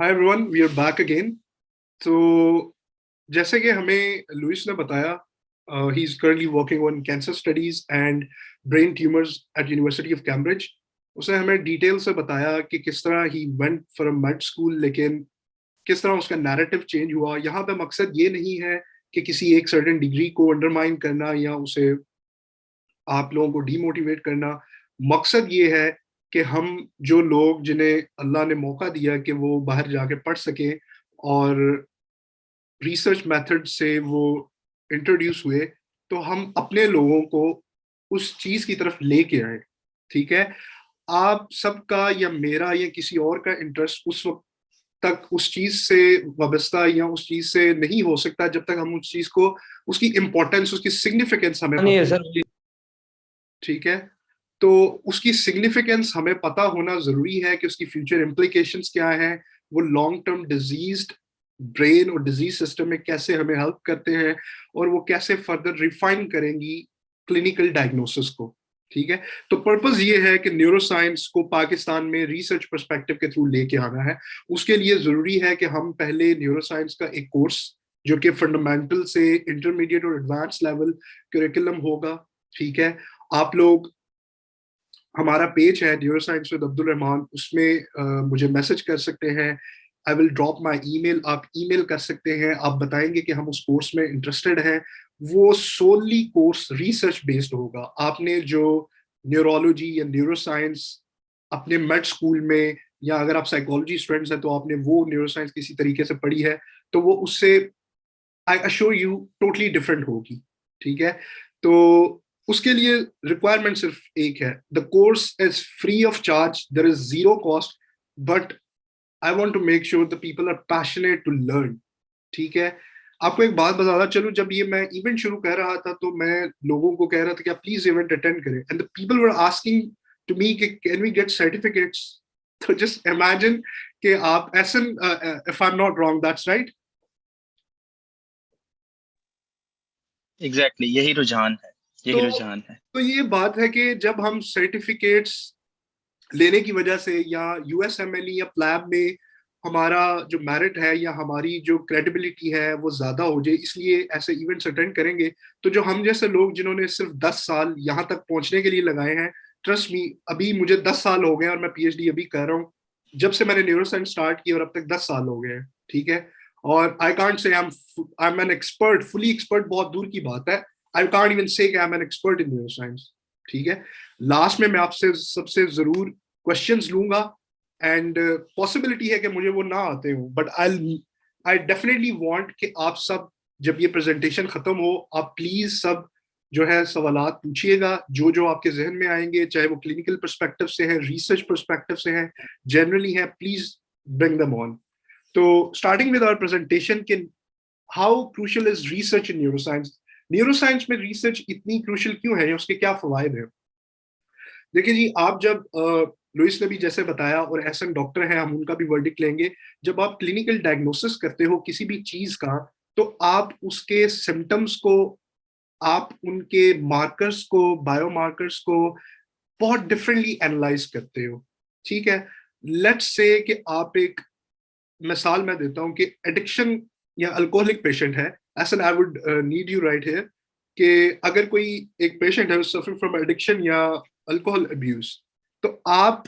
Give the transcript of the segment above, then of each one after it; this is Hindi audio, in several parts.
Hi everyone, we are back again. तो जैसे कि हमें लुइस ने बताया, he is currently working on cancer studies and brain tumours at University of Cambridge. उसने हमें डिटेल से बताया कि किस तरह he went from med school, लेकिन किस तरह उसका नैरेटिव चेंज हुआ। यहाँ पे मकसद ये नहीं है कि किसी एक सर्टेन डिग्री को अंडरमाइन करना या उसे आप लोगों को डीमोटिवेट करना। मकसद ये है कि हम जो लोग जिन्हें अल्लाह ने मौका दिया कि वो बाहर जाके पढ़ सकें और रिसर्च मेथड से वो इंट्रोड्यूस हुए, तो हम अपने लोगों को उस चीज की तरफ लेके आए। ठीक है, आप सबका या मेरा या किसी और का इंटरेस्ट उस वक्त तक उस चीज से वाबस्ता या उस चीज से नहीं हो सकता जब तक हम उस चीज को, उसकी इंपॉर्टेंस, उसकी सिग्निफिकेंस हमें नहीं है पता। सर। ठीक है, तो उसकी सिग्निफिकेंस हमें पता होना जरूरी है कि उसकी फ्यूचर इम्प्लीकेशंस क्या है, वो लॉन्ग टर्म डिजीज ब्रेन और डिजीज सिस्टम में कैसे हमें हेल्प करते हैं, और वो कैसे फर्दर रिफाइन करेंगी क्लिनिकल डायग्नोसिस को। ठीक है, तो पर्पस ये है कि न्यूरोसाइंस को पाकिस्तान में रिसर्च पर्सपेक्टिव के थ्रू लेके आना है। उसके लिए जरूरी है कि हम पहले न्यूरोसाइंस का एक कोर्स, जो कि फंडामेंटल से इंटरमीडिएट और एडवांस लेवल करिकुलम होगा। ठीक है, आप लोग, हमारा पेज है न्यूरोसाइंस विद अब्दुल रहमान, उसमें मुझे मैसेज कर सकते हैं। I will drop my email, आप ईमेल कर सकते हैं, आप बताएंगे कि हम उस कोर्स में इंटरेस्टेड हैं। वो सोली कोर्स रिसर्च बेस्ड होगा। आपने जो न्यूरोलॉजी या न्यूरोसाइंस अपने मेड स्कूल में, या अगर आप साइकोलॉजी स्टूडेंट्स हैं तो आपने वो न्यूरोसाइंस किसी तरीके से पढ़ी है, तो वो उससे आई अश्योर यू टोटली डिफरेंट होगी। ठीक है, तो उसके लिए रिक्वायरमेंट सिर्फ एक है। The course is free of charge, there is zero cost, but I want to make sure the people are passionate to learn. ठीक है, आपको एक बात बताता चलो, जब ये मैं इवेंट शुरू कर रहा था तो मैं लोगों को कह रहा था कि आप प्लीज इवेंट अटेंड करें, and the people were asking to me कि कैन वी गेट सर्टिफिकेट्स। तो जस्ट इमेजिन कि आप as in, if I am not wrong, that's right. Exactly यही रुझान है, यही तो रुझान है। तो ये बात है कि जब हम सर्टिफिकेट्स लेने की वजह से या यूएसएमएलई या प्लैब में हमारा जो मेरिट है या हमारी जो क्रेडिबिलिटी है वो ज्यादा हो जाए, इसलिए ऐसे इवेंट्स अटेंड करेंगे, तो जो हम जैसे लोग जिन्होंने सिर्फ 10 साल यहाँ तक पहुंचने के लिए लगाए हैं, ट्रस्ट मी, अभी मुझे 10 साल हो गए और मैं पीएचडी अभी कर रहा हूँ। जब से मैंने न्यूरोसाइंस स्टार्ट की और अब तक 10 साल हो गए हैं। ठीक है, और I can't say I am an expert, fully expert बहुत दूर की बात है। आई कांट इवन से I am an expert in neuroscience. ठीक है, लास्ट में मैं आपसे सबसे जरूर क्वेश्चंस लूंगा, एंड पॉसिबिलिटी है कि मुझे वो ना आते हो, बट आई डेफिनेटली वांट कि आप सब, जब ये प्रेजेंटेशन खत्म हो, आप प्लीज सब जो है सवालात पूछिएगा, जो जो आपके जहन में आएंगे, चाहे वो क्लिनिकल पर्सपेक्टिव से है, रिसर्च पर्सपेक्टिव से है, जनरली है, प्लीज ब्रिंग देम ऑन। तो स्टार्टिंग विद आवर प्रेजेंटेशन के, how crucial is research in neuroscience. Neuroscience में रिसर्च इतनी क्रूशियल क्यों है, उसके क्या फवायद है? देखिए जी, आप जब लुइस ने भी जैसे बताया, और एहसन डॉक्टर हैं, हम उनका भी वर्डिक्ट लेंगे, जब आप क्लिनिकल डायग्नोसिस करते हो किसी भी चीज का, तो आप उसके सिम्टम्स को, आप उनके मार्कर्स को, बायोमार्कर्स को बहुत डिफरेंटली एनालाइज करते हो। ठीक है, लेट्स से कि आप एक मिसाल मैं देता हूं कि एडिक्शन या अल्कोहलिक पेशेंट है, as in I would need you right here, कि अगर कोई एक पेशेंट है सफरिंग फ्रॉम एडिक्शन या अल्कोहल अब्यूज, तो आप,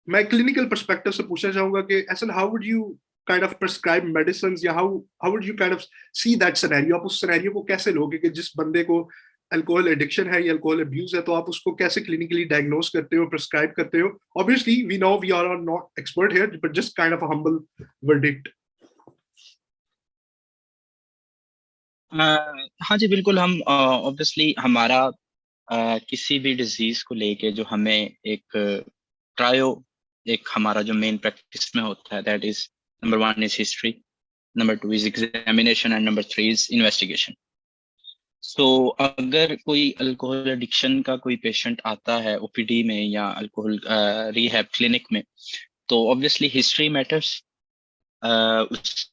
मैं क्लिनिकल पर्सपेक्टिव से पूछना चाहूंगा कि ऐसा how would you kind of prescribe medicine, या how how would you kind of see that scenario. आप उस सिनेरियो को कैसे लोगे कि जिस बंदे को अल्कोहल एडिक्शन है या अल्कोहल अब्यूज है, तो आप उसको कैसे क्लिनिकली डायग्नोस करते हो, प्रिस्क्राइब करते हो? Obviously we know we are not expert here, but just kind of a humble verdict. हाँ जी, बिल्कुल। हम ऑब्वियसली हमारा किसी भी डिजीज को लेके जो हमें एक ट्रायो, एक हमारा जो मेन प्रैक्टिस में होता है, that is number 1 is history, number 2 is examination and number 3 is investigation. So अगर कोई अल्कोहल एडिक्शन का कोई पेशेंट आता है ओपीडी में या अल्कोहल रिहैब क्लिनिक में, तो ऑब्वियसली हिस्ट्री मैटर्स। उस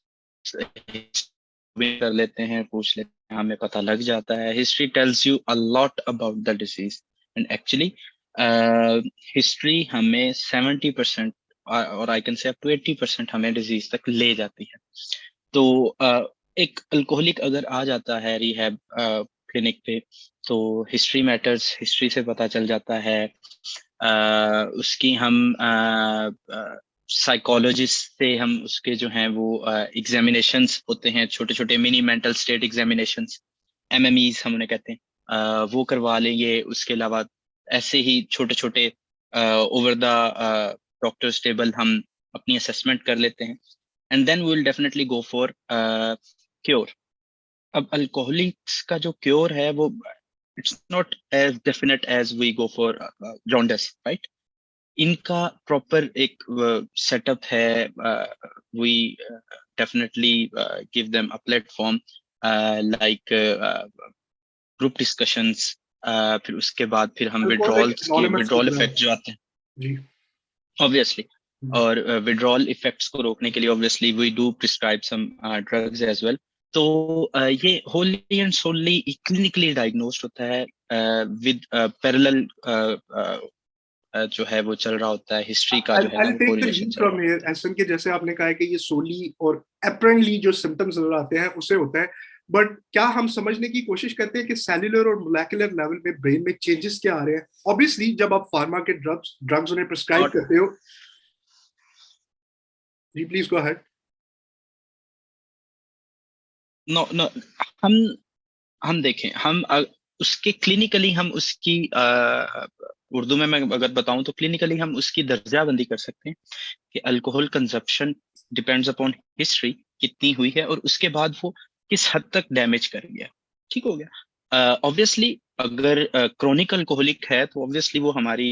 कर लेते हैं, पूछ लेते हैं, हमें पता लग जाता है। History tells you a lot about the disease, and actually history हमें 70% और I can say up to 80% हमें डिजीज तक ले जाती है। तो एक अल्कोहलिक अगर आ जाता है रिहैब क्लिनिक पे, तो हिस्ट्री मैटर्स, हिस्ट्री से पता चल जाता है। उसकी हम साइकोलॉजिस्ट से हम उसके जो हैं वो एग्जामिनेशंस होते हैं, छोटे छोटे mini mental state examinations, MMEs हम उन्हें कहते हैं, वो करवा लेंगे। उसके अलावा ऐसे ही छोटे छोटे ओवर द डॉक्टर्स टेबल हम अपनी असेसमेंट कर लेते हैं, and then we will definitely go for cure. अब अल्कोहलिक्स का जो क्योर है वो it's not as definite as we go for jaundice, right. इनका प्रॉपर एक सेटअप है। We definitely give them a platform like group discussions, फिर उसके बाद फिर हम अल्कोहल एक विड्रॉल्स के एनोनिमस की विड्रॉल तरह है। इफेक्ट जो आते हैं जी। ऑब्वियसली, हम्म। और विड्रॉल इफेक्ट्स को रोकने के लिए obviously we do prescribe some drugs as well. तो ये wholly and solely clinically diagnosed होता है विद पैरेलल जो है वो चल रहा होता है, हिस्ट्री का जो है ना I'll वो take the कोरिलेशन lead चल रहा from होता here, ऐसन के जैसे आपने कहा है कि ये सोली और apparently जो सिम्टम्स नजर आते हैं उससे होता है, बट क्या हम समझने की कोशिश करते हैं कि सेल्युलर और मोलेकुलर लेवल में ब्रेन में चेंजेस क्या आ रहे हैं? ऑब्वियसली जब आप फार्मा के ड्रग्स उन्हें है। प्रिस्क्राइब करते हो। जी please go ahead. No no, हम हम देखें, हम उसके क्लिनिकली हम उसकी उर्दू में मैं अगर बताऊं तो क्लिनिकली हम उसकी दर्जाबंदी कर सकते हैं कि alcohol consumption depends upon history कितनी हुई है और उसके बाद वो किस हद तक डैमेज कर गया। ठीक हो गया। ऑब्वियसली अगर क्रोनिक अल्कोहलिक है तो ऑब्वियसली वो हमारी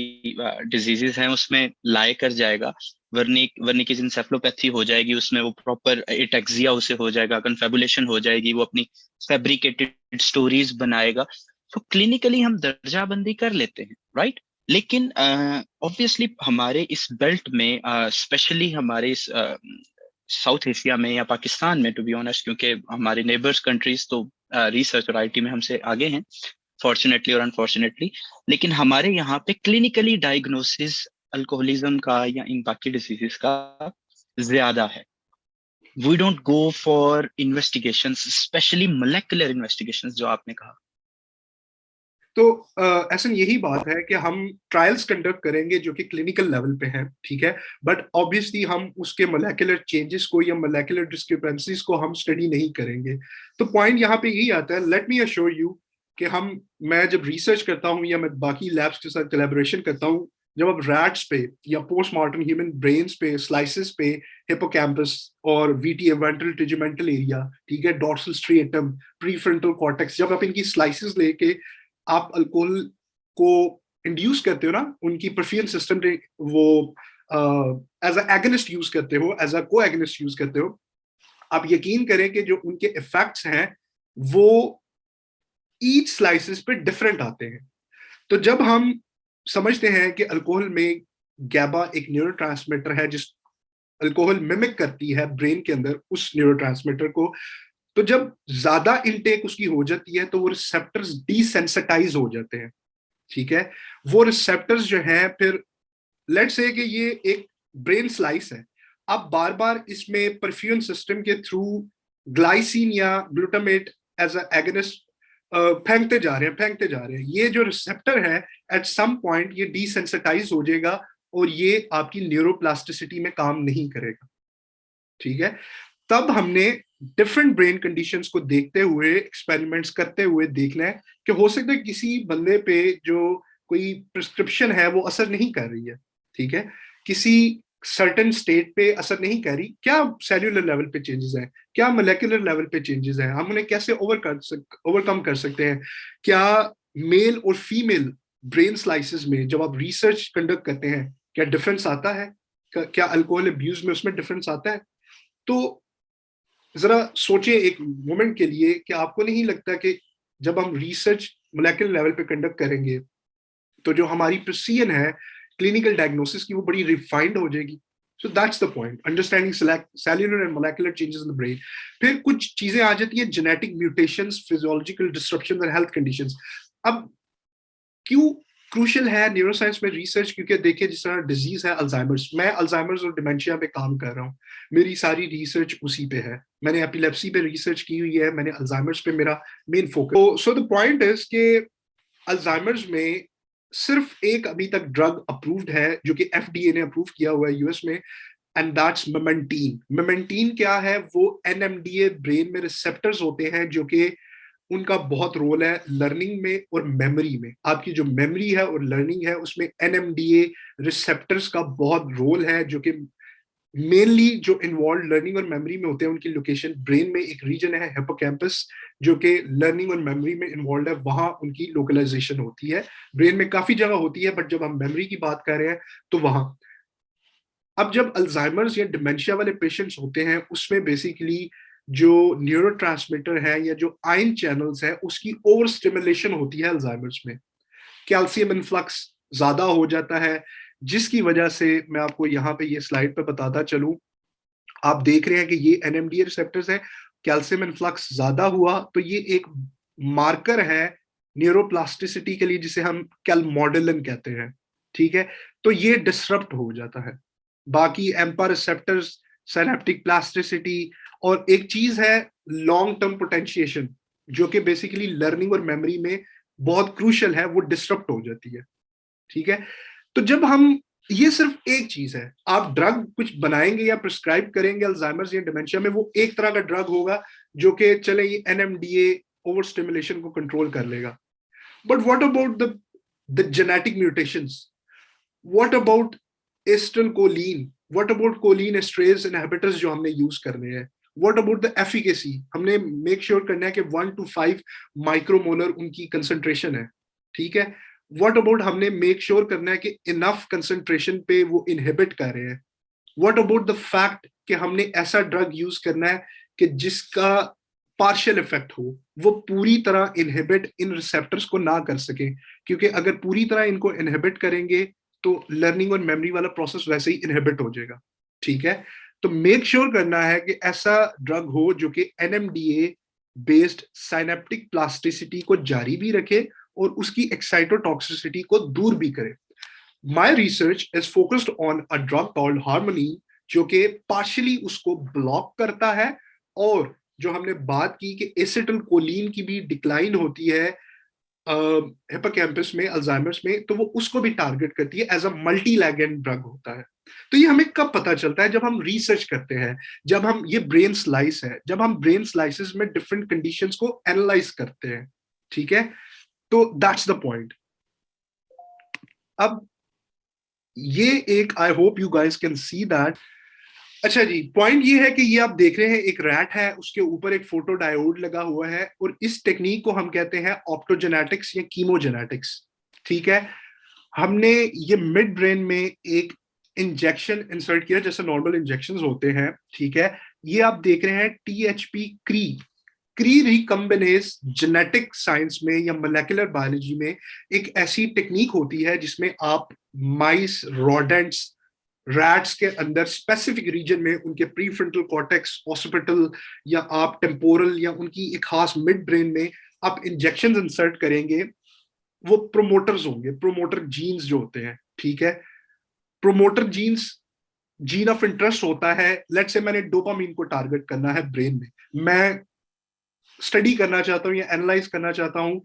डिजीजेस हैं उसमें लाए कर जाएगा। वर्निक इंसेफलोपैथी हो जाएगी, उसमें वो प्रॉपर एटेक्सिया उसे हो जाएगा, कन्फेबुलेशन हो जाएगी, वो अपनी फैब्रिकेटेड स्टोरीज बनाएगा। तो क्लिनिकली हम दर्जाबंदी कर लेते हैं, राइट। लेकिन ऑब्वियसली हमारे इस बेल्ट में, स्पेशली हमारे इस साउथ एशिया में या पाकिस्तान में, टू बी ऑनेस्ट, क्योंकि हमारे नेबर्स कंट्रीज तो रिसर्च और आईटी में हमसे आगे हैं, फॉर्चुनेटली और अनफॉर्चुनेटली। लेकिन हमारे यहाँ पे क्लिनिकली डायग्नोसिस अल्कोहलिज्म का या इन बाकी डिजीजेस का ज्यादा है। We don't go for investigations, specially molecular investigations जो आपने कहा। तो ऐसा यही बात है कि हम ट्रायल्स कंडक्ट करेंगे जो कि क्लिनिकल लेवल पे है, ठीक है, बट ऑब्वियसली हम उसके मोलेकुलर चेंजेस को या मोलेकुलर डिस्क्रिपेंसीज को हम स्टडी नहीं करेंगे। तो पॉइंट यहाँ पे यही आता है, लेट मी अश्योर यू कि मैं जब रिसर्च करता हूँ या मैं बाकी लैब्स के साथ कोलैबोरेशन करता हूँ, जब आप रैट्स पे या पोस्टमार्टम ह्यूमन ब्रेन्स पे स्लाइसेस पे हिपोकैम्पस और वीटी वेंट्रल टेजुमेंटल एरिया, ठीक है, डॉर्सल स्ट्रिएटम, प्रीफ्रंटल कॉर्टेक्स, जब आप इनकी स्लाइसेस लेके आप अल्कोहल को इंड्यूस करते हो ना, उनकी परफियन सिस्टम वो एज एगनिस्ट यूज करते हो, एज अ को एगनिस्ट यूज करते हो, आप यकीन करें कि जो उनके इफेक्ट्स हैं वो ईच स्लाइसेस पे डिफरेंट आते हैं। तो जब हम समझते हैं कि अल्कोहल में गैबा एक न्यूरोट्रांसमीटर है जिस अल्कोहल मिमिक करती है ब्रेन के अंदर उस न्यूरोट्रांसमीटर को, तो जब ज्यादा इनटेक उसकी हो जाती है तो वो रिसेप्टर्स डिसेंसिटाइज हो जाते हैं, ठीक है। वो रिसेप्टर्स जो हैं, फिर लेट्स से कि ये एक ब्रेन स्लाइस है, आप बार बार इसमें परफ्यून सिस्टम के थ्रू ग्लाइसिन या ग्लूटामेट एज अ एगनिस्ट फेंकते जा रहे हैं, ये जो रिसेप्टर है एट सम पॉइंट ये डिसेंसिटाइज हो जाएगा और ये आपकी न्यूरोप्लास्टिसिटी में काम नहीं करेगा, ठीक है। तब हमने डिफरेंट ब्रेन कंडीशंस को देखते हुए, एक्सपेरिमेंट्स करते हुए देखना है कि हो सकता है किसी बंदे पे जो कोई प्रिस्क्रिप्शन है वो असर नहीं कर रही है, ठीक है, किसी सर्टेन स्टेट पे असर नहीं कर रही, क्या सेल्यूलर लेवल पे चेंजेस हैं, क्या मोलेकुलर लेवल पे चेंजेस हैं, हम उन्हें कैसे ओवरकम कर सकते हैं, क्या मेल और फीमेल ब्रेन स्लाइसेस में जब आप रिसर्च कंडक्ट करते हैं क्या डिफरेंस आता है, क्या अल्कोहल अब्यूज में उसमें डिफरेंस आता है। तो जरा सोचिए एक मोमेंट के लिए कि आपको नहीं लगता कि जब हम रिसर्च मोलेकुलर लेवल पे कंडक्ट करेंगे तो जो हमारी प्रिसीजन है क्लिनिकल डायग्नोसिस की वो बड़ी रिफाइंड हो जाएगी। So that's the point, understanding cellular and molecular changes in the brain. फिर कुछ चीजें आ जाती है, genetic mutations, physiological disruptions and health conditions. अब क्यों क्रूशल है न्यूरोसाइंस में रिसर्च, क्योंकि देखिए जिस तरह डिजीज है अल्जाइमर्स, मैं अल्जाइमर्स और डिमेंशिया पे काम कर रहा हूँ, मेरी सारी रिसर्च उसी पे है। मैंने एपिलेप्सी पे रिसर्च की हुई है, मैंने अल्जाइमर्स पे मेरा main focus. So the point is कि अल्जाइमर्स में सिर्फ एक अभी तक ड्रग अप्रूव्ड है जो कि एफडीए ने अप्रूव किया हुआ है यूएस में, एंड दैट्स मेमेंटीन। मेमेंटीन क्या है? वो एनएमडीए ब्रेन में रिसेप्टर्स होते हैं जो कि उनका बहुत रोल है लर्निंग में और मेमोरी में। आपकी जो मेमोरी है और लर्निंग है उसमें एनएमडीए रिसेप्टर्स का बहुत रोल है, जो कि मेनली जो इन्वॉल्व लर्निंग और मेमोरी में होते हैं उनकी लोकेशन ब्रेन में एक रीजन है हिप्पोकैम्पस, जो कि लर्निंग और मेमोरी में इन्वॉल्व है, वहां उनकी लोकलाइजेशन होती है। ब्रेन में काफी जगह होती है बट जब हम मेमोरी की बात कर रहे हैं तो वहां। अब जब अल्जाइमर्स या डिमेंशिया वाले पेशेंट्स होते हैं उसमें बेसिकली जो न्यूरोट्रांसमीटर है या जो आयन चैनल्स है उसकी ओवर स्टिमुलेशन होती है अल्जाइमर्स में। कैल्शियम इनफ्लक्स ज्यादा हो जाता है, जिसकी वजह से मैं आपको यहाँ पे ये स्लाइड पे बताता चलूं। आप देख रहे हैं कि ये एनएमडीए रिसेप्टर्स है, कैल्शियम इनफ्लक्स ज्यादा हुआ तो ये एक मार्कर है न्यूरोप्लास्टिसिटी के लिए, जिसे हम कैलमोडेलिन कहते हैं। ठीक है, तो ये डिसरप्ट हो जाता है। बाकी एम्पा रिसेप्टर्स, सिनेप्टिक प्लास्टिसिटी, और एक चीज है लॉन्ग टर्म पोटेंशिएशन, जो कि बेसिकली लर्निंग और मेमोरी में बहुत क्रूशल है, वो डिसरप्ट हो जाती है। ठीक है, तो जब हम, ये सिर्फ एक चीज है, आप ड्रग कुछ बनाएंगे या प्रिस्क्राइब करेंगे अल्जाइमर्स या डिमेंशिया में, वो एक तरह का ड्रग होगा जो कि चले ये एनएमडीए ओवर स्टिमुलेशन को कंट्रोल कर लेगा। But what about the genetic mutations? What about acetylcholine? What about choline esterase inhibitors जो हमने यूज करने हैं? What about the efficacy? हमने मेक श्योर करना है कि 1 to 5 माइक्रोमोलर उनकी कंसंट्रेशन है। ठीक है, व्हाट अबाउट हमने मेक श्योर करना है कि इनफ कंसंट्रेशन पे वो इनहिबिट कर रहे हैं। व्हाट अबाउट द फैक्ट कि हमने ऐसा ड्रग यूज करना है कि जिसका पार्शियल इफेक्ट हो, वो पूरी तरह इनहिबिट इन रिसेप्टर्स को ना कर सके, क्योंकि अगर पूरी तरह इनको इनहिबिट करेंगे तो लर्निंग और मेमोरी वाला प्रोसेस वैसे ही इनहिबिट हो जाएगा। ठीक है, तो मेक श्योर करना है कि ऐसा ड्रग हो जो कि एनएमडीए बेस्ड साइनेप्टिक प्लास्टिसिटी को जारी भी रखे और उसकी एक्साइटोटॉक्सिसिटी को दूर भी करे। My research is focused on a drug called harmony, जो कि पार्शियली उसको ब्लॉक करता है, और जो हमने बात की कि एसिटिलकोलिन की भी डिक्लाइन होती है हिप्पोकैम्पस में अल्जाइमर्स में, तो वो उसको भी टारगेट करती है, as a multi ligand drug होता है। तो ये हमें कब पता चलता है? जब हम रिसर्च करते हैं, जब हम, ये ब्रेन स्लाइस है, जब हम ब्रेन स्लाइसेस में डिफरेंट कंडीशंस को एनालाइज करते हैं। ठीक है, तो दैट्स द पॉइंट। अब ये एक, I hope you guys can see that. अच्छा जी, पॉइंट ये है कि ये आप देख रहे हैं एक रैट है, उसके ऊपर एक फोटो डायोड लगा हुआ है, और इस टेक्निक को हम कहते हैं ऑप्टोजेनेटिक्स या कीमोजेनेटिक्स। ठीक है, हमने ये मिड ब्रेन में एक इंजेक्शन इंसर्ट किया जैसे नॉर्मल इंजेक्शंस होते हैं। ठीक है, ये आप देख रहे हैं टीएचपी क्री रिकम्बिनेज जेनेटिक साइंस में या मोलेकुलर बायोलॉजी में एक ऐसी टेक्निक होती है जिसमें आप माइस, रोडेंट्स, रैट्स के अंदर स्पेसिफिक रीजन में उनके प्रीफ्रंटल कॉर्टेक्स, ऑसिपिटल, या आप टेम्पोरल, या उनकी एक खास मिड ब्रेन में आप इंजेक्शन इंसर्ट करेंगे। वो प्रोमोटर्स होंगे, प्रोमोटर जीन्स जो होते हैं। ठीक है, promoter genes, gene of interest होता है। लेट्स से मैंने डोपामीन को टारगेट करना है ब्रेन में, मैं स्टडी करना चाहता हूँ या एनालाइज करना चाहता हूँ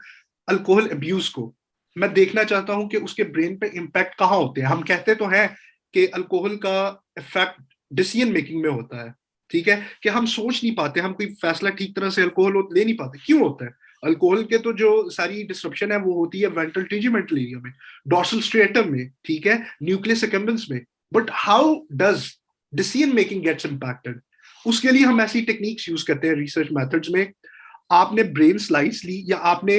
अल्कोहल अब्यूज को, मैं देखना चाहता हूँ कि उसके ब्रेन पे इम्पैक्ट कहाँ होते हैं। हम कहते तो हैं कि अल्कोहल का इफेक्ट डिसीजन मेकिंग में होता है। ठीक है, कि हम सोच नहीं पाते, हम कोई फैसला ठीक तरह से अल्कोहल ले नहीं पाते। क्यों होता है? अल्कोहल के तो जो सारी डिस्ट्रप्शन है वो होती है वेंट्रल टेजुमेंटल एरिया में, डोर्सल स्ट्रेटम में, ठीक है, न्यूक्लियस एक्कम्बेंस में। But how does decision making gets impacted? उसके लिए हम ऐसी टेक्निक्स यूज करते हैं रिसर्च मेथड्स में। आपने ब्रेन स्लाइस ली, या आपने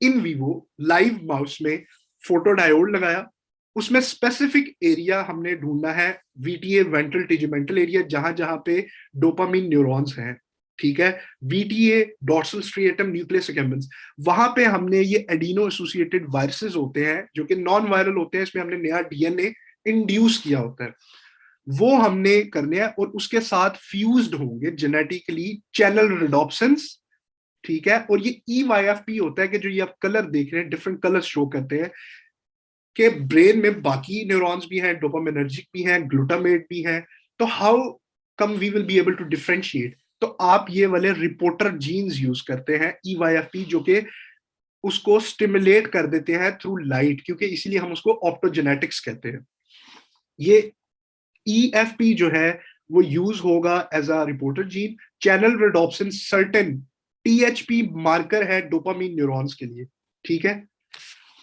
इन वीवो लाइव माउस में फोटो डायोड लगाया, उसमें स्पेसिफिक एरिया हमने ढूंढना है, वीटीए वेंट्रल टेजुमेंटल एरिया, जहां जहां पे डोपामिन न्यूरॉन्स हैं। ठीक है, वीटीए डोर्सल स्ट्रिएटम न्यूक्लियस एक्कम्बेंस, वहां पे हमने ये एडिनो एसोसिएटेड वायरसेस होते हैं जो कि नॉन वायरल होते हैं, इसमें हमने नया डीएनए इंड्यूस किया होता है, वो हमने करने हैं, और उसके साथ फ्यूज्ड होंगे जेनेटिकली चैनल रिडोप्सिन्स। ठीक है, और ये EYFP होता है कि जो ये आप कलर देख रहे हैं, डिफरेंट कलर शो करते हैं, कि ब्रेन में बाकी न्यूरॉन्स भी हैं, डोपामिनर्जिक भी हैं, ग्लूटामेट भी हैं, तो how come we will be able to differentiate? तो आप ये वाले रिपोर्टर जीन्स यूज करते हैं EYFP, जो कि उसको स्टिमुलेट कर देते हैं थ्रू लाइट, क्योंकि इसीलिए हम उसको ऑप्टोजेनेटिक्स कहते हैं। ये EFP जो है वो यूज होगा as a reporter gene. Channel rhodopsin certain THP marker है डोपामीन न्यूरॉन्स के लिए, ठीक है।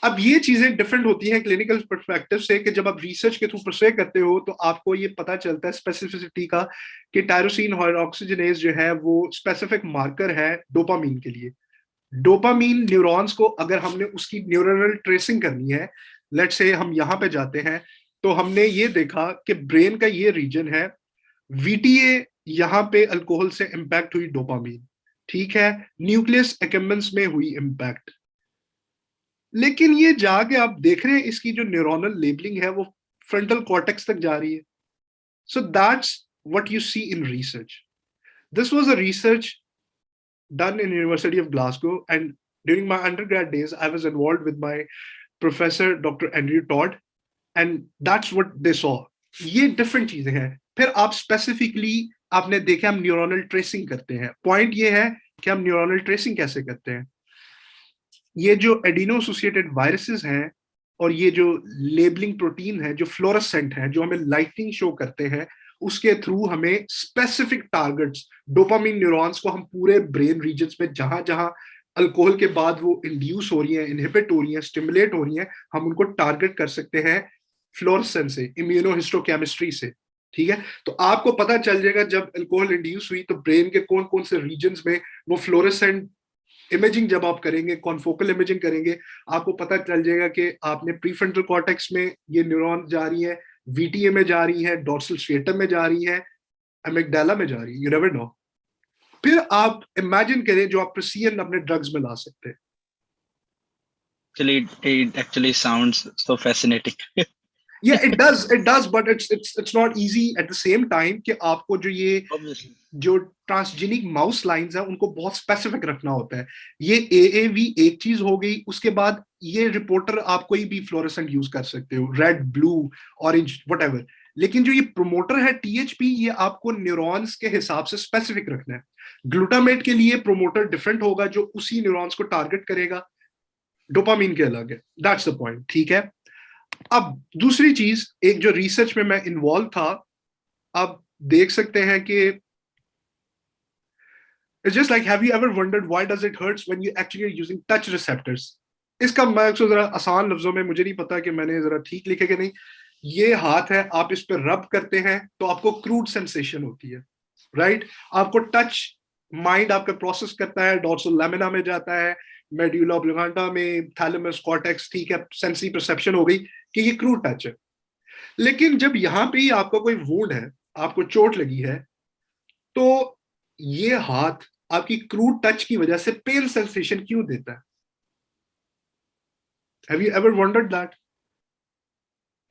अब ये चीजें डिफरेंट होती हैं क्लिनिकल पर्सपेक्टिव से, कि जब आप रिसर्च के थ्रू परस्यू करते हो तो आपको ये पता चलता है स्पेसिफिसिटी का कि टायरोसिन हाइड्रोक्सीजनेज जो है वो स्पेसिफिक मार्कर है डोपामीन के लिए। डोपामीन न्यूरॉन्स को अगर हमने उसकी न्यूरल ट्रेसिंग करनी है, लेट से हम यहाँ पे जाते हैं, तो हमने ये देखा कि ब्रेन का ये रीजन है, VTA यहाँ पे अल्कोहल से इंपैक्ट हुई डोपामीन, ठीक है, न्यूक्लियस एक्कम्बेंस में हुई इंपैक्ट। लेकिन ये जाके आप देख रहे हैं इसकी जो न्यूरोनल लेबलिंग है वो फ्रंटल कॉर्टेक्स तक जा रही है। So that's what you see in research. This was a research done in University of Glasgow, and during my undergrad days I was involved with my professor Dr. Andrew Todd, and that's what they saw। ये डिफरेंट चीजें हैं। फिर आप स्पेसिफिकली आपने देखा हम न्यूरोनल ट्रेसिंग करते हैं। पॉइंट ये है कि हम न्यूरोनल ट्रेसिंग कैसे करते हैं। ये जो एडिनो एसोसिएटेड वायरसेस हैं और ये जो लेबलिंग प्रोटीन है जो फ्लोरेसेंट है, जो हमें लाइटिंग शो करते हैं, उसके थ्रू हमें स्पेसिफिक टारगेट्स डोपामीन न्यूरॉन्स को हम पूरे ब्रेन रीजन्स में जहां जहां अल्कोहल के बाद वो इंड्यूस हो रही हैं, इनहिबिट हो रही हैं, स्टिमुलेट हो रही हैं, हम उनको टारगेट कर सकते हैं फ्लोरेसेंस से, इम्यूनोहिस्टोकेमिस्ट्री से, ठीक है। तो आपको पता चल जाएगा जब अल्कोहल इंड्यूस हुई तो ब्रेन के कौन कौन से रीजन्स में वो फ्लोरेसेंट इमेजिंग जब आप करेंगे, कॉन्फोकल इमेजिंग करेंगे, आपको पता चल जाएगा कि आपने प्रीफ्रंटल कॉर्टेक्स में ये न्यूरॉन जा रही है, VTA में जा रही है, डोर्सल स्ट्रेटम में जा रही है, एमिगडाला में जा रही है, यू नेवर नो। फिर आप इमेजिन करें जो आप प्रेसियन अपने ड्रग्स में ला सकते हैं। It actually sounds so fascinating. Yeah, it does, but it's not easy at the same time कि आपको जो ये Obviously. जो ट्रांसजेनिक माउस लाइंस है उनको बहुत स्पेसिफिक रखना होता है। ये AAV एक चीज हो गई, उसके बाद ये रिपोर्टर आप कोई भी फ्लोरेसेंट यूज कर सकते हो, रेड, ब्लू, ऑरेंज, व्हाटएवर। लेकिन जो ये प्रोमोटर है THP, ये आपको न्यूरॉन्स के हिसाब से स्पेसिफिक रखना है। ग्लूटामेट के लिए प्रोमोटर डिफरेंट होगा जो उसी न्यूरॉन्स को टारगेट करेगा, डोपामीन के अलग है। दैट्स द पॉइंट, ठीक है। अब दूसरी चीज, एक जो रिसर्च में मैं इन्वॉल्व था, आप देख सकते हैं कि it's just like, have you ever wondered why does it hurts when you actually are using touch receptors? इसका मैं जरा आसान लफ्जों में, मुझे नहीं पता कि मैंने जरा ठीक लिखे कि नहीं, ये हाथ है, आप इस पर रब करते हैं तो आपको क्रूड सेंसेशन होती है, राइट। आपको टच माइंड आपका प्रोसेस करता है, डोर्सल लैमिना में जाता है, मेडुला ऑब्लिंगाटा में, थैलेमस, कॉर्टेक्स, ठीक है, सेंसरी परसेप्शन हो गई कि ये क्रूड टच है। लेकिन जब यहाँ पे ही आपका कोई वुंड है, आपको चोट लगी है, तो ये हाथ आपकी क्रूड टच की वजह से पेन सेंसेशन क्यों देता है? Have you ever wondered that?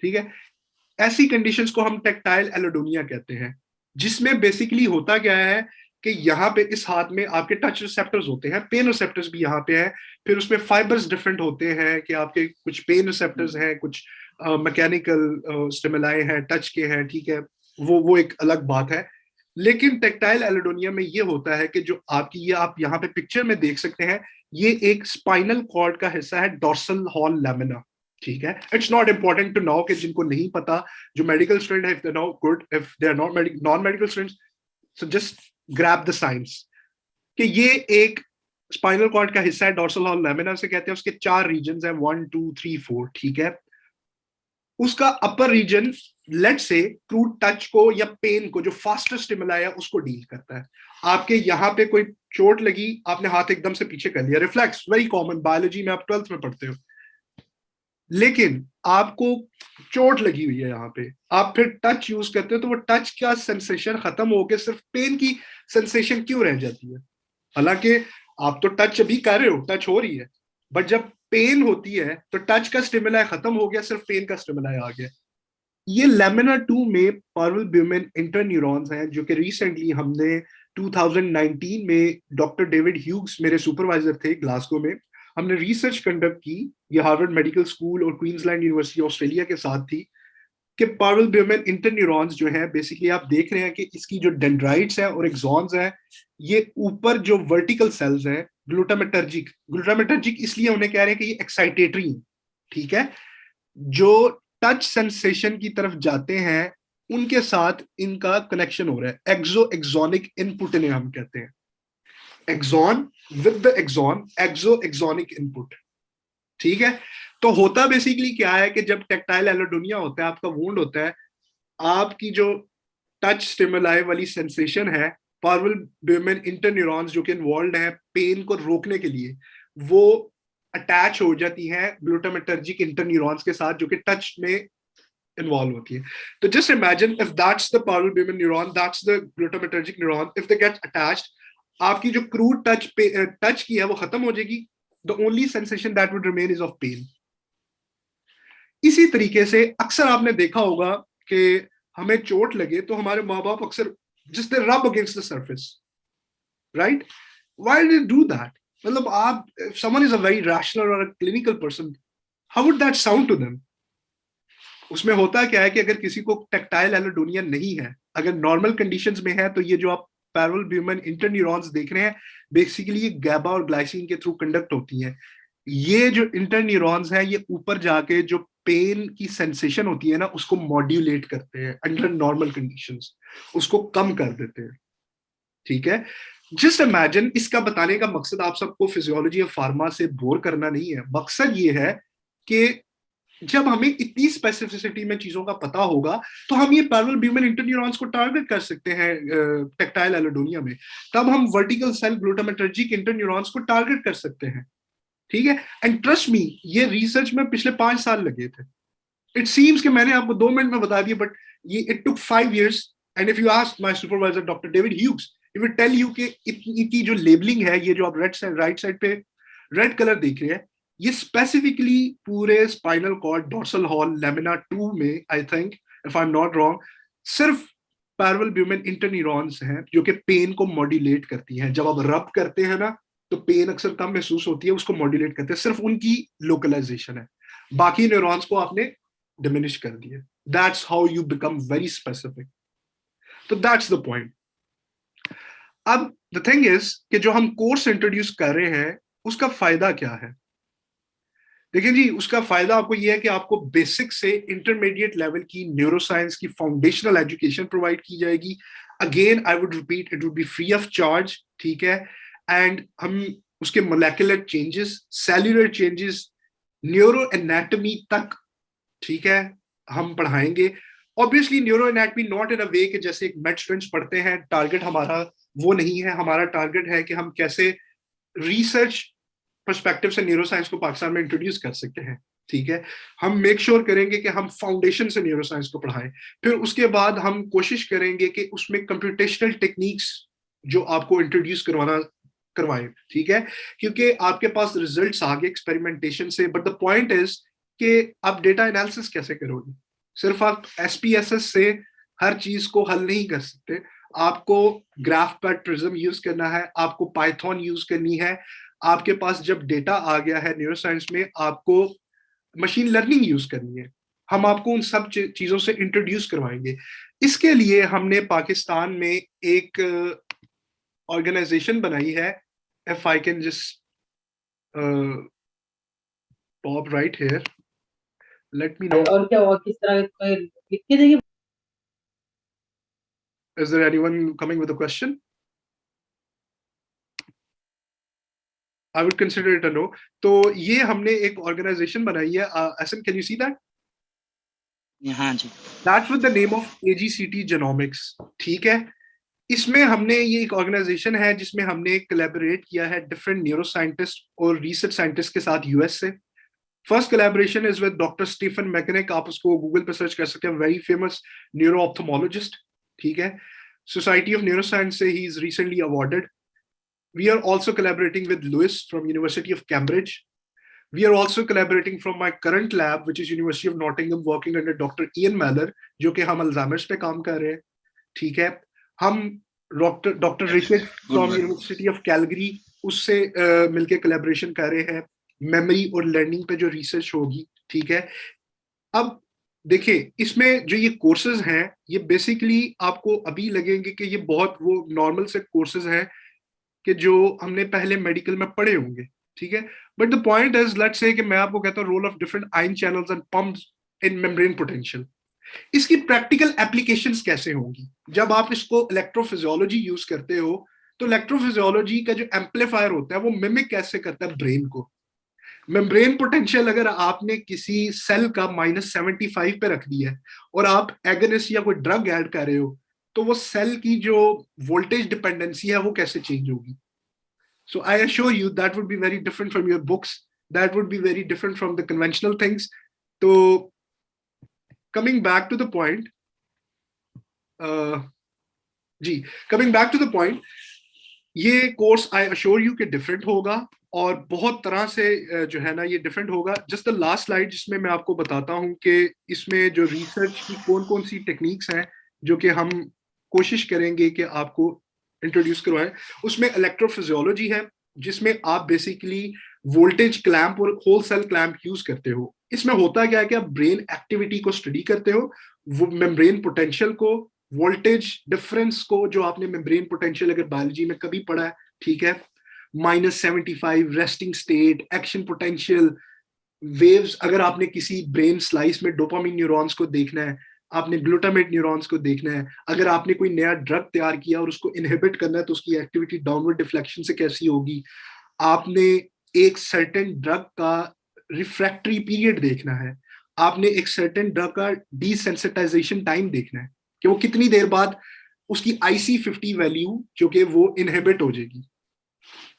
ठीक है, ऐसी कंडीशंस को हम टेक्टाइल एलोडोनिया कहते हैं, जिसमें बेसिकली होता क्या है कि यहाँ पे इस हाथ में आपके टच रिसेप्टर्स होते हैं, पेन रिसेप्टर्स भी यहाँ पे हैं, फिर उसमें फाइबर्स डिफरेंट होते हैं कि आपके कुछ पेन रिसेप्टर्स हैं, कुछ मैकेनिकल स्टिमुलाई हैं, टच के हैं, ठीक है, वो एक अलग बात है। लेकिन टेक्टाइल एलोडोनिया में ये होता है कि जो आपकी, ये आप यहाँ पे पिक्चर में देख सकते हैं, ये एक स्पाइनल कॉर्ड का हिस्सा है, डोर्सल हॉल लैमिना, ठीक है। It's not important to know, कि जिनको नहीं पता, जो मेडिकल स्टूडेंट है, if they know good, if they are not non medical students, so just grab the science कि ये एक स्पाइनल कॉर्ड का हिस्सा है, डोर्सल हॉल लैमिना से कहते हैं। उसके 4 रीजन है, 1 2 3 4, ठीक है। उसका अपर रीजन लेट से क्रूड टच को या पेन को, जो फास्टर स्टिमुलाई है, उसको डील करता है। आपके यहाँ पे कोई चोट लगी, आपने हाथ एकदम से पीछे कर लिया, रिफ्लेक्स, वेरी कॉमन, बायोलॉजी में आप 12th में पढ़ते हो। लेकिन आपको चोट लगी हुई है यहाँ पे, आप फिर टच यूज करते हो, तो वो टच का सेंसेशन खत्म होकर सिर्फ पेन की सेंसेशन क्यों रह जाती है? हालांकि आप तो टच अभी कर रहे हो, टच हो रही है, बट जब पेन होती है तो टच का स्टिमुलाई खत्म हो गया, सिर्फ पेन का स्टिमुलाई आ गया। ये लैमिना 2 में पार्वलब्यूमेन इंटरन्यूरॉन्स हैं, जो कि रिसेंटली हमने 2019 में डॉक्टर डेविड ह्यूग्स, मेरे सुपरवाइजर थे ग्लासगो में, हमने रिसर्च कंडक्ट की, ये हार्वर्ड मेडिकल स्कूल और क्वींसलैंड यूनिवर्सिटी ऑस्ट्रेलिया के साथ थी, कि पार्वल ब्यूमेन इंटरन्यूरॉन्स जो है बेसिकली आप देख रहे हैं कि इसकी जो डेंड्राइट्स है और एक्सॉन्स है, ये ऊपर जो वर्टिकल सेल्स हैं ग्लूटामेटर्जिक, ग्लूटामेटर्जिक इसलिए उन्हें कह रहे हैं कि ये एक्साइटेटरी है, ठीक है, जो टच सेंसेशन की तरफ जाते हैं उनके साथ इनका कनेक्शन हो रहा है, एक्सो एक्सोनिक इनपुट इन्हें हम कहते हैं, axon with the axon, axo axonic input, ठीक है। तो होता बेसिकली क्या है कि जब टेक्टाइल एलोडोनिया होता है, आपका वुंड होता है, आपकी जो टच स्टिमुलाई वाली सेंसेशन है, पार्वल ब्यूमेन इंटरन्यूरॉन्स जो कि इन्वॉल्व है पेन को रोकने के लिए, वो अटैच हो जाती हैं ग्लूटामेटर्जिक इंटरन्यूरॉन्स के साथ जो कि टच में इन्वॉल्व होती है। तो just imagine if that's the parvalbumin neuron, that's the glutamatergic neuron, if they get attached, आपकी जो क्रूड टच की है वो खत्म हो जाएगी, the only sensation that would remain is of pain. इसी तरीके से अक्सर आपने देखा होगा कि हमें चोट लगे तो हमारे माँ बाप अक्सर जस्ट दे रब against the surface, right, why do do that, मतलब आप, if someone is a very rational or a clinical person, how would that sound to them? उसमें होता क्या है कि अगर किसी को टेक्टाइल एलोडोनिया नहीं है, अगर नॉर्मल कंडीशंस में है, तो ये जो आप पैरल ब्यूमेन इंटरन्यूरॉन्स देख रहे हैं बेसिकली ये गैबा और ग्लाइसिन के थ्रू कंडक्ट होती हैं। ये जो इंटरन्यूरॉन्स हैं ये ऊपर जाके जो पेन की सेंसेशन होती है ना उसको मॉड्यूलेट करते हैं अंडर नॉर्मल कंडीशंस, उसको कम कर देते हैं, ठीक है। जस्ट इमेजिन, इसका बताने का मकसद आप सबको फिजियोलॉजी और फार्मा से बोर करना नहीं है, मकसद ये है कि जब हमें इतनी स्पेसिफिसिटी में चीजों का पता होगा तो हम ये पैरेलल ब्यूमेन इंटरन्यूरॉन्स को टारगेट कर सकते हैं टेक्टाइल एलोडोनिया में, तब हम वर्टिकल सेल ग्लूटामेटर्जिक इंटरन्यूरॉन्स को टारगेट कर सकते हैं, ठीक है। एंड ट्रस्ट मी, ये रिसर्च में पिछले 5 साल लगे थे, इट सीम्स कि मैंने आपको 2 मिनट में बता दिया, बट ये it took 5 years। And if you ask my supervisor doctor David Hughes, he will tell you कि इनकी जो लेबलिंग है, ये जो आप राइट साइड पे रेड कलर देख रहे हैं, ये स्पेसिफिकली पूरे spinal cord dorsal horn lamina 2 में, I think if I am not wrong, सिर्फ पैरेलल ब्यूमेन इंटरन्यूरॉन्स हैं जो कि पेन को मॉड्यूलेट करती हैं। जब आप रब करते हैं ना तो पेन अक्सर कम महसूस होती है, उसको मॉड्यूलेट करते हैं, सिर्फ उनकी लोकलाइजेशन है, बाकी न्यूरॉन्स को आपने डिमिनिश कर दिया। That's how you become very specific. तो दैट्स द पॉइंट। अब द थिंग इज कि जो हम कोर्स इंट्रोड्यूस कर रहे हैं उसका फायदा क्या है। देखिए जी, उसका फायदा आपको यह है कि आपको बेसिक से इंटरमीडिएट लेवल की न्यूरोसाइंस की फाउंडेशनल एजुकेशन प्रोवाइड की जाएगी। Again I would repeat, it would be free of charge, ठीक है। एंड हम उसके molecular changes, cellular changes, neuro anatomy तक, ठीक है, हम पढ़ाएंगे। Obviously neuro anatomy not in a way कि जैसे एक मेड स्टूडेंट्स पढ़ते हैं, टारगेट हमारा वो नहीं है। हमारा टारगेट है कि हम कैसे रिसर्च पर्सपेक्टिव से न्यूरोसाइंस को पाकिस्तान में इंट्रोड्यूस कर सकते हैं, ठीक है। हम मेक श्योर करेंगे कि हम फाउंडेशन से न्यूरोसाइंस को पढ़ाएं, फिर उसके बाद हम कोशिश करेंगे कि उसमें कंप्यूटेशनल टेक्निक्स जो आपको इंट्रोड्यूस करवाएं, ठीक है, क्योंकि आपके पास रिजल्ट्स आ गए एक्सपेरिमेंटेशन से, बट द पॉइंट इज कि आप डेटा एनालिसिस कैसे करोगे। सिर्फ आप एसपीएसएस से हर चीज को हल नहीं कर सकते, आपको ग्राफ पैड प्रिज्म यूज करना है, आपको पाइथन यूज करनी है, आपके पास जब डेटा आ गया है न्यूरोसाइंस में आपको मशीन लर्निंग यूज करनी है। हम आपको उन सब चीजों से इंट्रोड्यूस करवाएंगे। इसके लिए हमने पाकिस्तान में एक ऑर्गेनाइजेशन बनाई है, if I can just pop right here, let me know. और क्या हुआ, किस तरह लिख के देखिए। Is there anyone coming with a question? I would consider it a no. तो ये हमने एक ऑर्गेनाइजेशन बनाई है, Asim, can you see that? हाँ जी। That's with the name of AGCT Genomics, ठीक है। इसमें हमने, ये एक ऑर्गेनाइजेशन है जिसमें हमने कोलैबोरेट किया है डिफरेंट न्यूरो साइंटिस्ट और रिसर्च साइंटिस्ट के साथ यूएस से। First collaboration is with doctor Stephen Mechanic, आप उसको गूगल पर सर्च कर सकते हैं, वेरी फेमस न्यूरो ऑप्थोमोलॉजिस्ट, ठीक है। सोसाइटी ऑफ न्यूरोसाइंस से he is recently awarded. We are also collaborating with Lewis from University of Cambridge. We are also collaborating from my current lab, which is University of Nottingham, working under Dr. Ian Maller, जो कि हम अल्जाइमर्स पे काम कर रहे हैं, ठीक है। हम doctor Richard from university of Calgary, उससे मिलके कोलैबोरेशन कर रहे हैं। मेमोरी और लर्निंग पे जो रिसर्च होगी, ठीक है। अब देखिए, इसमें जो ये कोर्सेज हैं, ये बेसिकली आपको अभी लगेंगे कि ये बहुत वो नॉर्मल से कोर्सेज हैं कि जो हमने पहले मेडिकल में पढ़े होंगे, ठीक है। But the point is, let's say कि मैं आपको कहता हूँ role of different ion channels and pumps in membrane potential, इसकी प्रैक्टिकल एप्लीकेशंस कैसे होंगी जब आप इसको इलेक्ट्रोफिजियोलॉजी यूज करते हो। तो इलेक्ट्रोफिजियोलॉजी का जो एम्पलीफायर होता है वो मिमिक कैसे करता है ब्रेन को। मेम्ब्रेन पोटेंशियल अगर आपने किसी सेल का -75 पे रख दिया है और आप एगोनिस्ट या कोई ड्रग ऐड कर रहे हो, तो वो सेल की जो वोल्टेज डिपेंडेंसी है वो कैसे चेंज होगी। So I assure you that would be very different from your books, that would be very different from the conventional things. तो coming back to the point, जी, coming back to the point, ये कोर्स आई अश्योर यू कि डिफरेंट होगा और बहुत तरह से जो है ना ये डिफरेंट होगा। जस्ट द लास्ट स्लाइड जिसमें मैं आपको बताता हूं कि इसमें जो रिसर्च की कौन कौन सी टेक्निक्स हैं जो कि हम कोशिश करेंगे कि आपको इंट्रोड्यूस करवाएं। उसमें इलेक्ट्रोफिजियोलॉजी है जिसमें आप बेसिकली वोल्टेज क्लैंप और होल सेल क्लैंप यूज करते हो। इसमें होता क्या है कि आप ब्रेन एक्टिविटी को स्टडी करते हो, वो मेम्ब्रेन पोटेंशियल को, वोल्टेज डिफरेंस को, जो आपने मेम्ब्रेन पोटेंशियल अगर बायोलॉजी में कभी पढ़ा है, ठीक है, -75 resting state, action potential, waves. अगर आपने किसी ब्रेन स्लाइस में डोपामिन न्यूरॉन्स को देखना है, आपने ग्लूटामेट न्यूरॉन्स को देखना है, अगर आपने कोई नया ड्रग तैयार किया और उसको इनहिबिट करना है तो उसकी एक्टिविटी डाउनवर्ड डिफ्लेक्शन से कैसी होगी, आपने एक सर्टेन ड्रग का रिफ्रैक्टरी पीरियड देखना है, आपने एक सर्टेन ड्रग का डिसेंसिटाइजेशन टाइम देखना है कि वो कितनी देर बाद उसकी IC50 वैल्यू जो कि वो इनहिबिट हो जाएगी।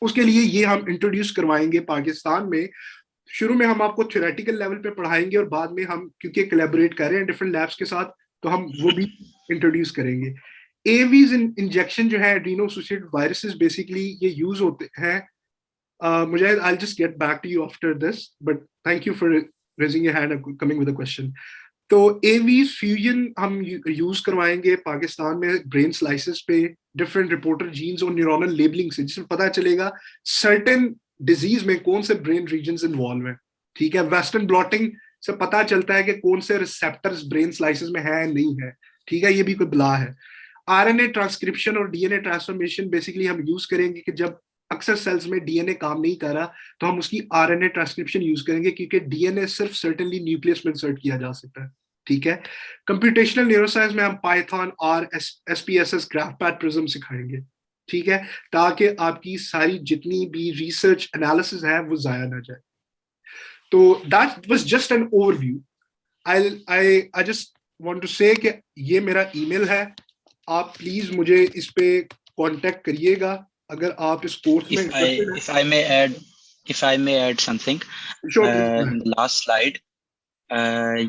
उसके लिए ये हम इंट्रोड्यूस करवाएंगे पाकिस्तान में। शुरू में हम आपको थ्योरेटिकल लेवल पे पढ़ाएंगे और बाद में हम, क्योंकि कोलैबोरेट कर रहे हैं डिफरेंट लैब्स के साथ, तो हम वो भी इंट्रोड्यूस करेंगे। एवीज इंजेक्शन जो है एड्रीनो एसोसिएटेड वायरसेस, बेसिकली ये यूज होते हैं। मुझे I just get back to you after this, but thank you for raising your hand coming with a question. तो एवीज फ्यूजन हम यूज करवाएंगे पाकिस्तान में ब्रेन स्लाइसेस पे डिफरेंट रिपोर्टर जीन्स और न्यूरोनल लेबलिंग से, जिसमें पता चलेगा सर्टेन डिजीज में कौन से ब्रेन रीजन्स इन्वॉल्व हैं, ठीक है। वेस्टर्न ब्लॉटिंग से पता चलता है कि कौन से रिसेप्टर्स ब्रेन स्लाइसेस में है नहीं है, ठीक है, ये भी कोई बला है। RNA ट्रांसक्रिप्शन और DNA ट्रांसफॉर्मेशन बेसिकली हम यूज करेंगे कि जब अक्सर सेल्स में DNA काम नहीं कर रहा तो हम उसकी RNA ट्रांसक्रिप्शन यूज करेंगे, क्योंकि DNA सिर्फ सर्टेनली न्यूक्लियस में इंसर्ट किया जा सकता है, ठीक है। कंप्यूटेशनल न्यूरोसाइंस में हम पाइथन, R, SPSS, ग्राफपैड, प्रिज्म सिखाएंगे, ठीक है, ताकि आपकी सारी जितनी भी रिसर्च एनालिसिस है वो जाया ना जाए। तो that was just an overview. I just want to say कि ये मेरा ईमेल है, आप प्लीज मुझे इस पे कांटेक्ट करिएगा अगर आप इस कोर्स में if I may add something, in the last slide,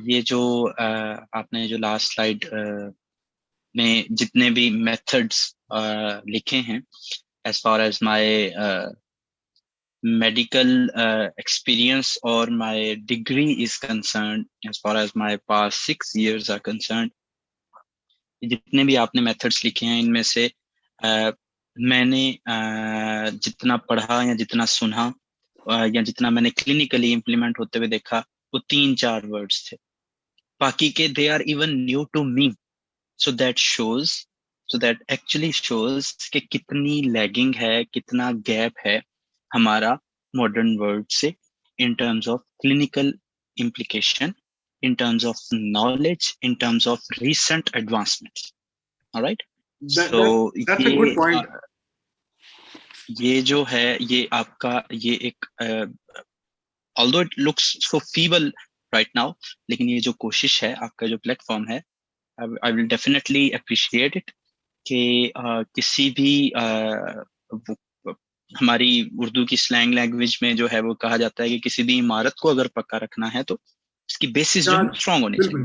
ये जो आपने जो लास्ट स्लाइड में जितने भी मेथड्स लिखे हैं, as far as my medical experience or my degree is concerned, as far as my past 6 years are concerned, जितने भी आपने मेथड्स लिखे हैं इनमें से मैंने जितना पढ़ा या जितना सुना या जितना मैंने क्लिनिकली इम्प्लीमेंट होते हुए देखा वो 3-4 वर्ड्स थे, बाकी के they are even new to me. So that actually shows कि कितनी लैगिंग है, कितना गैप है हमारा मॉडर्न वर्ल्ड से in terms of clinical implication, in terms of knowledge, in terms of recent advancements. All right? That's a good point. ये जो है ये आपका ये एक although it looks so feeble right now, लेकिन ये जो कोशिश है, आपका जो प्लेटफॉर्म है, I will definitely appreciate it कि किसी भी हमारी उर्दू की स्लैंग लैंग्वेज में जो है वो कहा जाता है कि किसी भी इमारत को अगर पक्का रखना है तो इसकी बेसिस जो है स्ट्रांग होनी चाहिए,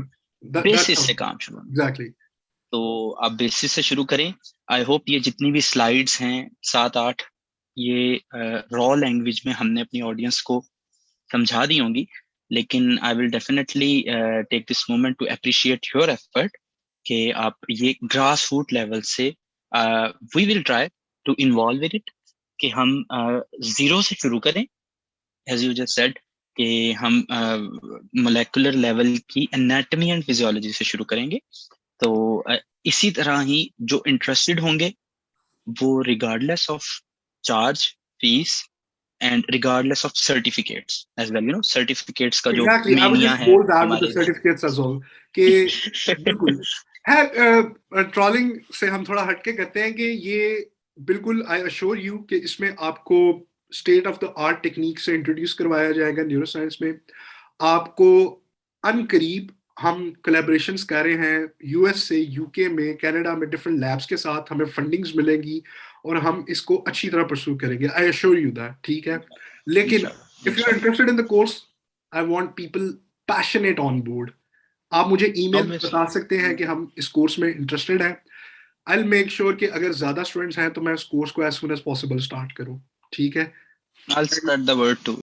बेसिस से काम शुरू होना। Exactly. तो आप बेसिस से शुरू करें। आई होप ये जितनी भी स्लाइड्स हैं 7-8 ये रॉ लैंग्वेज में हमने अपनी ऑडियंस को समझा दी होंगी, लेकिन I will definitely take this moment to appreciate your effort कि आप ये ग्रास रूट लेवल से we will try to involve in it कि हम जीरो से शुरू करें एज यू जस्ट सेड कि हम मोलेकुलर लेवल की एनाटॉमी एंड फिजियोलॉजी से शुरू करेंगे। तो इसी तरह ही जो इंटरेस्टेड होंगे वो regardless of charge fees and regardless of certificates as well, you know certificates का जो Exactly. I would mania just है bold that with the हमारे। certificates as well. कि बिल्कुल है, ट्रॉलिंग से हम थोड़ा हटके कहते हैं कि ये बिल्कुल आई अश्योर यू कि इसमें आपको state of the art technique से इंट्रोड्यूस करवाया जाएगा न्यूरोसाइंस में। आपको अनकरीब हम कोलैबोरेशंस कर रहे हैं यूएस से, यूके में, कनाडा में डिफरेंट लैब्स के साथ, हमें फंडिंग्स मिलेंगी और हम इसको अच्छी तरह परस्यू करेंगे। आई अश्योर यू दैट, ठीक है। लेकिन if you're interested in the course, I want people passionate on board. आप मुझे ईमेल Obviously. बता सकते हैं कि हम इस कोर्स में इंटरेस्टेड हैं। I'll make sure कि अगर ज्यादा स्टूडेंट्स हैं तो मैं इस कोर्स को as soon as possible start करूं, ठीक है। I'll spread the word too.